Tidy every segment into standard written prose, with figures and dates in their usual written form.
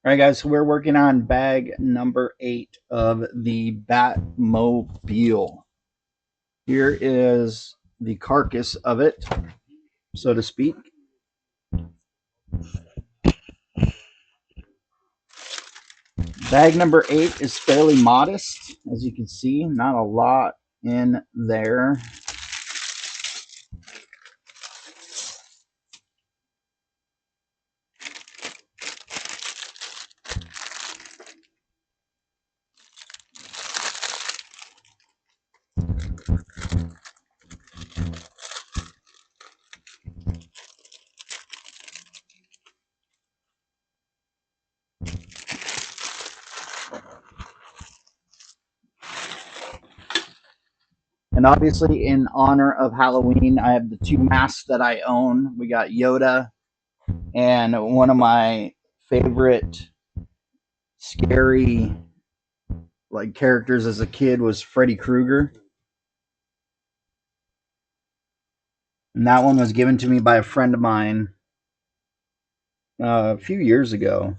All right, guys, so we're working on bag number 8 of the Batmobile. Here is the carcass of it, so to speak. Bag number 8 is fairly modest, as you can see, not a lot in there. And obviously, in honor of Halloween, I have the 2 masks that I own. We got Yoda, and one of my favorite scary characters as a kid was Freddy Krueger. And that one was given to me by a friend of mine a few years ago.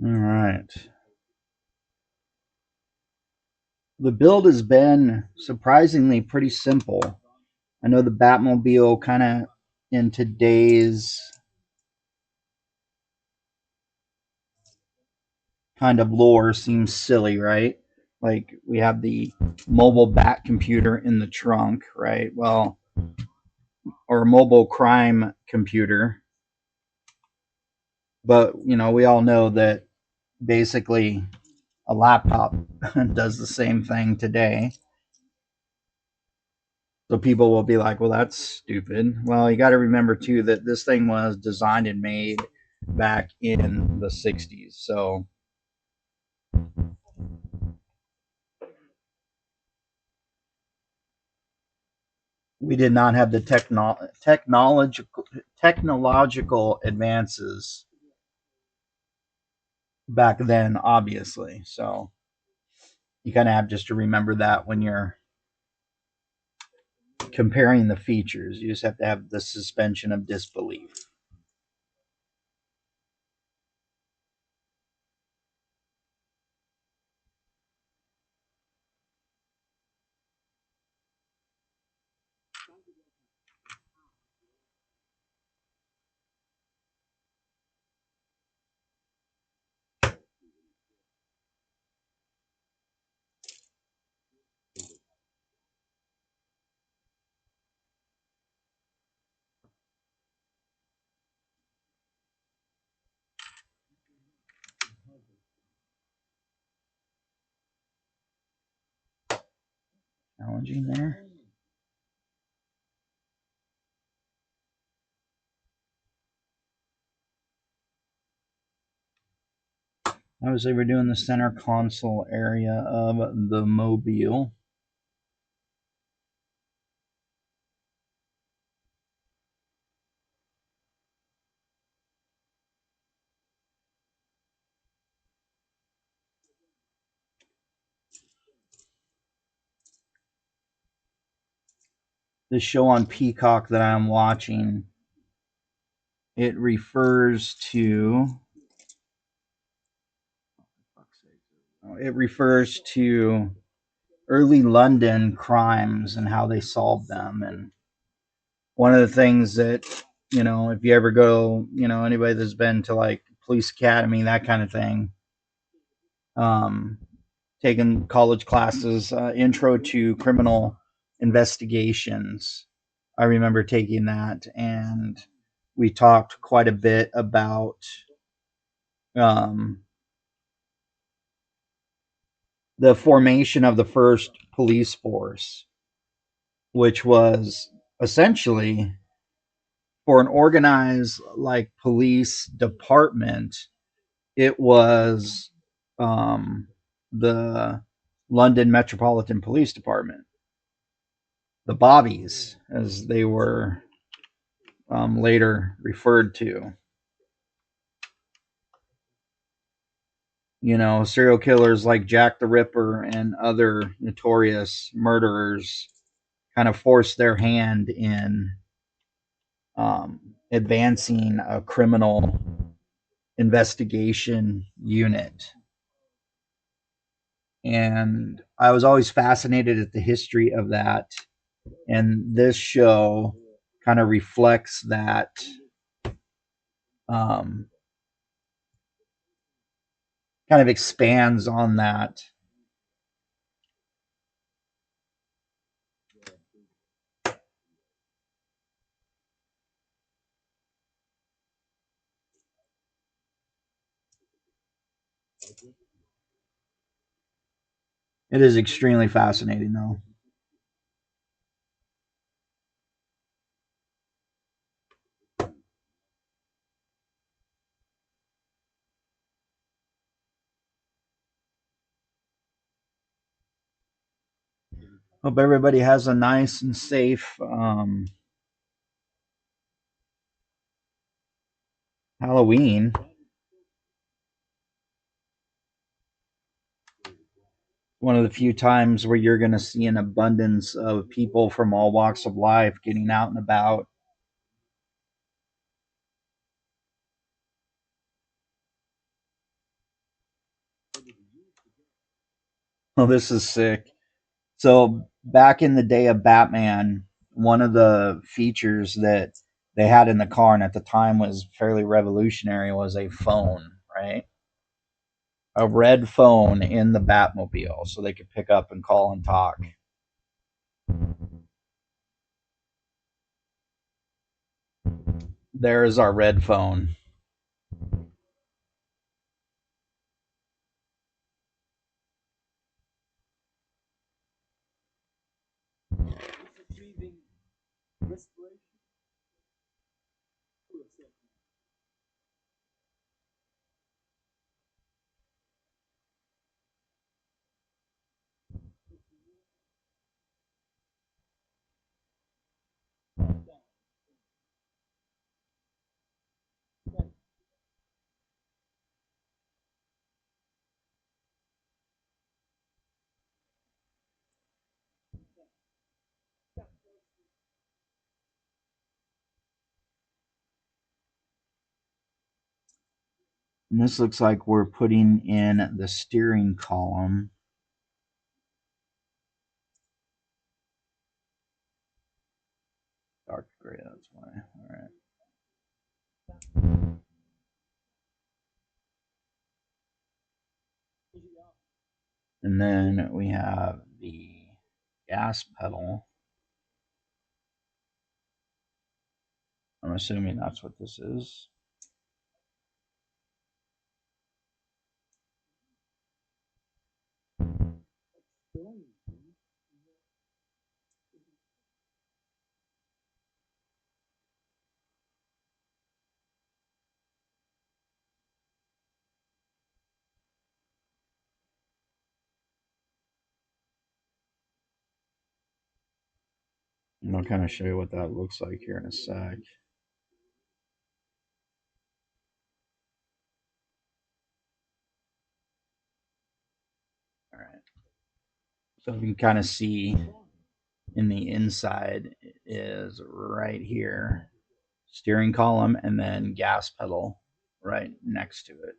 All right. The build has been surprisingly pretty simple. I know the Batmobile kind of in today's kind of lore seems silly, right? Like we have the mobile bat computer in the trunk, right? Well, or a mobile crime computer. But, we all know that basically a laptop does the same thing today. So people will be like, well, that's stupid. Well, you got to remember, too, that this thing was designed and made back in the 60s. So we did not have the technological advances back then, obviously. So you kind of have just to remember that when you're comparing the features. You just have to have the suspension of disbelief. Challenging there. Obviously, we're doing the center console area of the Mobile. The show on Peacock that I'm watching, it refers to early London crimes and how they solved them. And one of the things that, if you ever go, anybody that's been to like police academy, that kind of thing, um, taken college classes, intro to criminal investigations. I remember taking that, and we talked quite a bit about um, the formation of the first police force, which was essentially for an organized like police department. It was the London Metropolitan Police Department, the Bobbies, as they were later referred to. Serial killers like Jack the Ripper and other notorious murderers kind of forced their hand in advancing a criminal investigation unit. And I was always fascinated at the history of that. And this show kind of reflects that, um, kind of expands on that. It is extremely fascinating, though. Hope everybody has a nice and safe Halloween. One of the few times where you're going to see an abundance of people from all walks of life getting out and about. Oh, this is sick. So, back in the day of Batman, one of the features that they had in the car and at the time was fairly revolutionary was a phone, right? A red phone in the Batmobile so they could pick up and call and talk. There's our red phone. And this looks like we're putting in the steering column. Dark gray, that's why. All right. And then we have the gas pedal. I'm assuming that's what this is. And I'll kind of show you what that looks like here in a sec. All right. So you can kind of see in the inside is right here, steering column and then gas pedal right next to it.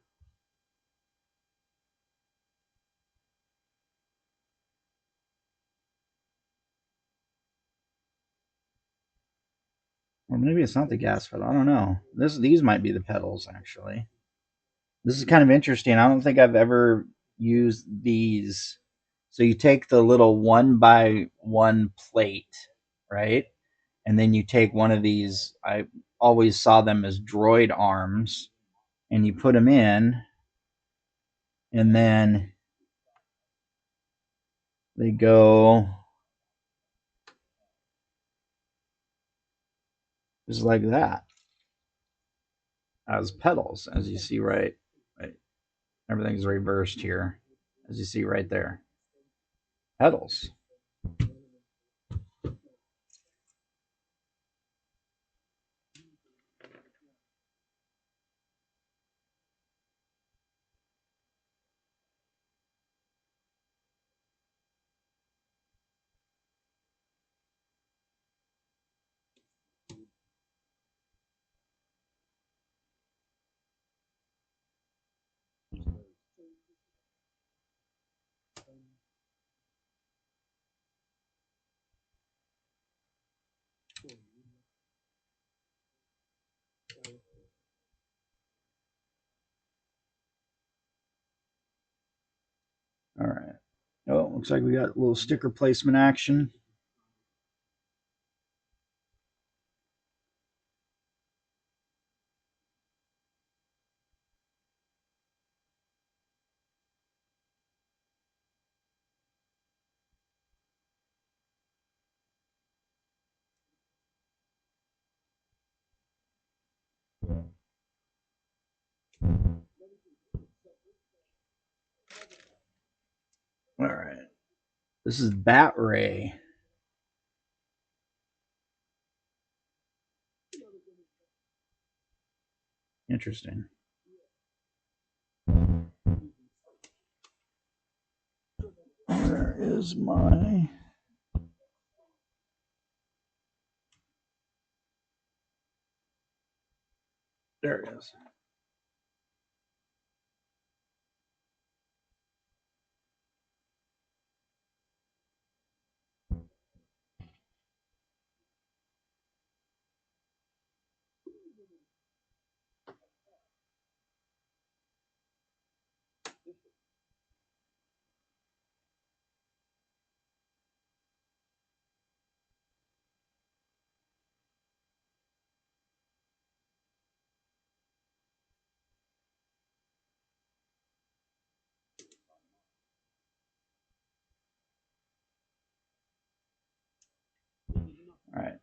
Or maybe it's not the gas pedal. I don't know. These might be the pedals actually. This is kind of interesting. I don't think I've ever used these. So you take the little 1x1 plate, right? And then you take one of these. I always saw them as droid arms, and you put them in, and then they go just like that as pedals, as you see right. Everything's reversed here, as you see right there. Pedals. All right. Oh, looks like we got a little sticker placement action. All right. This is Bat Ray. Interesting. Where is my. There it is. All right.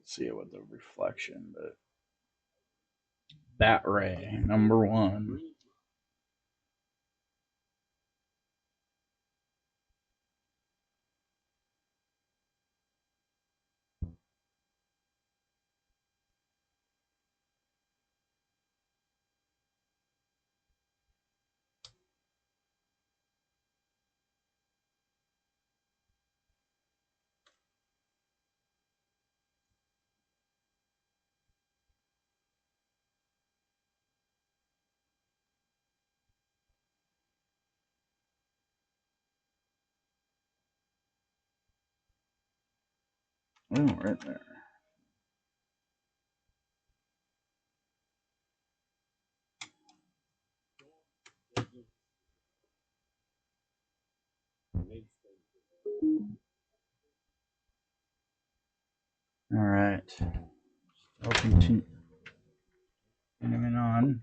See it with the reflection, but Bat Ray, number one. Oh, right there. All right. I'll continue on.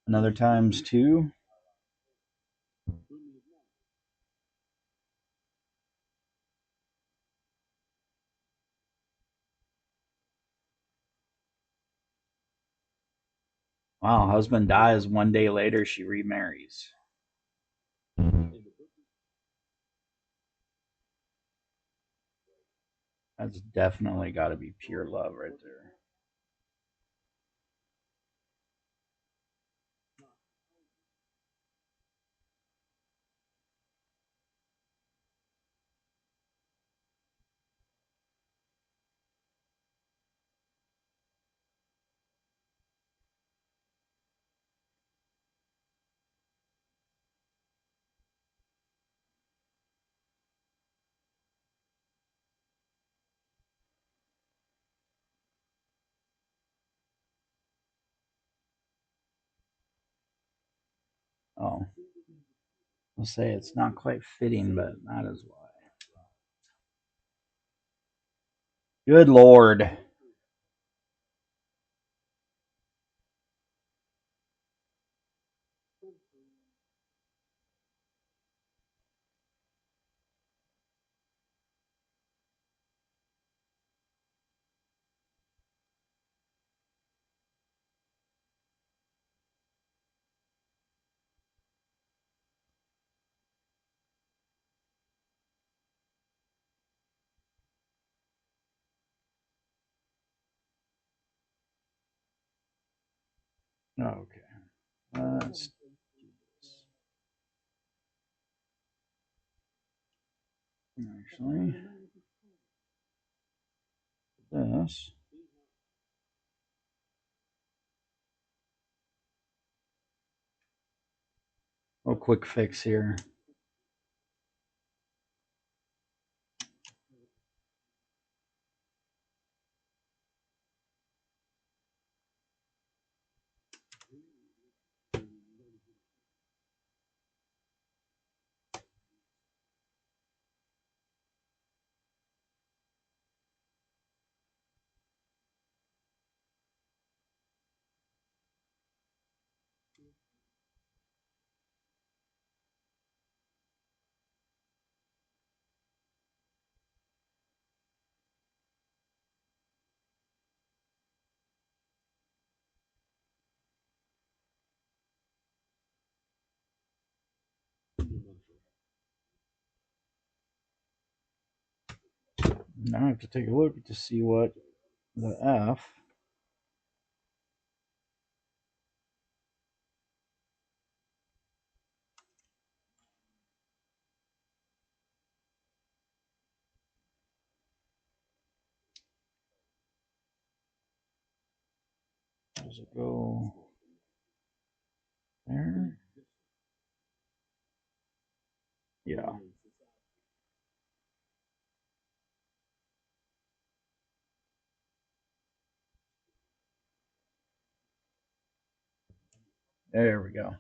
Another times two. Wow, husband dies 1 day later, she remarries. That's definitely got to be pure love right there. Oh, I'll say it's not quite fitting, but that is why. Good Lord. Okay. Let's do this. Actually, this. A quick fix here. Now I have to take a look to see what the F. Does it go there? Yeah. There we go.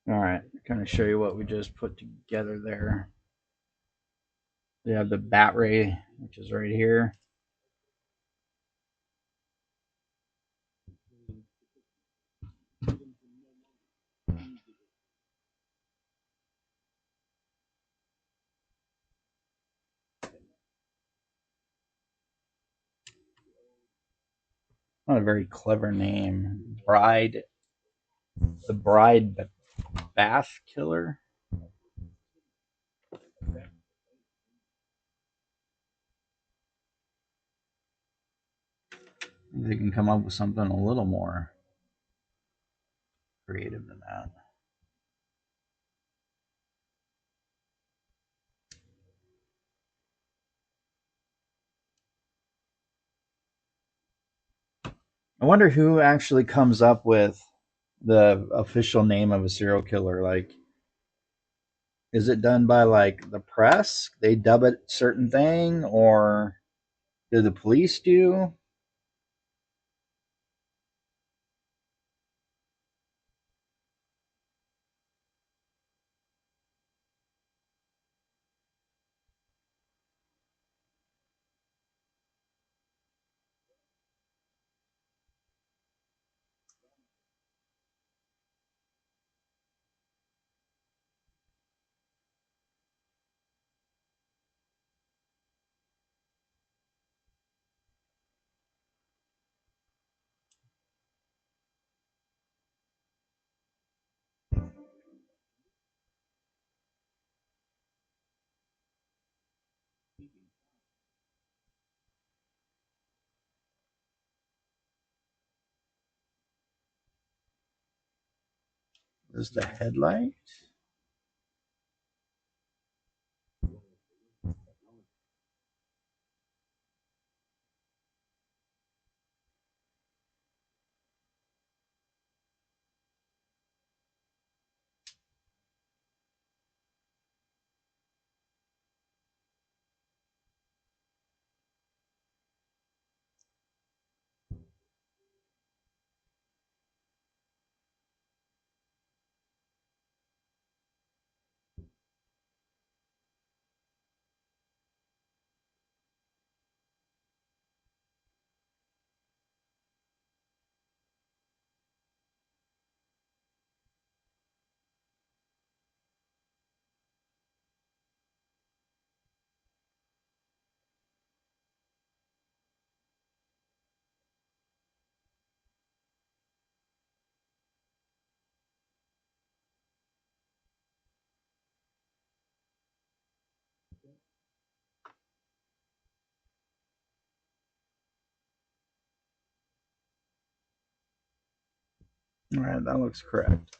All right. Kind of show you what we just put together there. We have the bat ray, which is right here. Not a very clever name. The Bride Bath Killer. They can come up with something a little more creative than that. I wonder who actually comes up with the official name of a serial killer. Like, is it done by like the press? They dub it certain thing, or do the police do? There's the headlight. All right, that looks correct.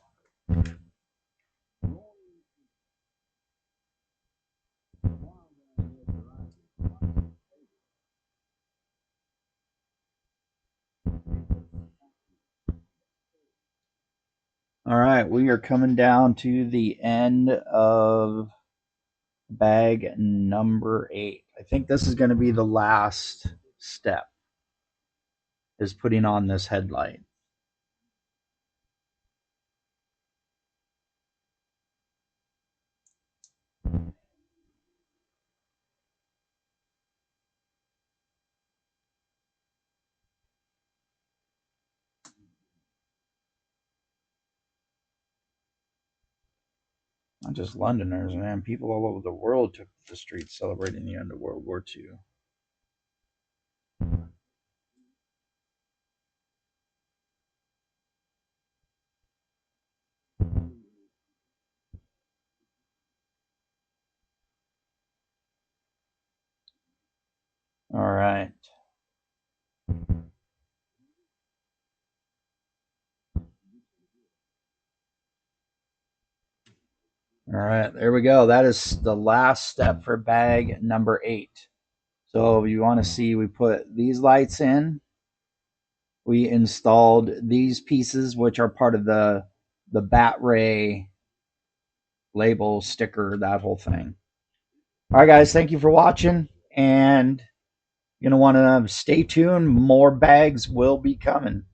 All right, we are coming down to the end of bag number 8. I think this is going to be the last step, is putting on this headlight. Not just Londoners, man. People all over the world took to the streets celebrating the end of World War II. All right. All right, there we go. That is the last step for bag number 8. So you want to see, we put these lights in. We installed these pieces, which are part of the Bat Ray label, sticker, that whole thing. All right, guys, thank you for watching, and you're gonna want to stay tuned. More bags will be coming.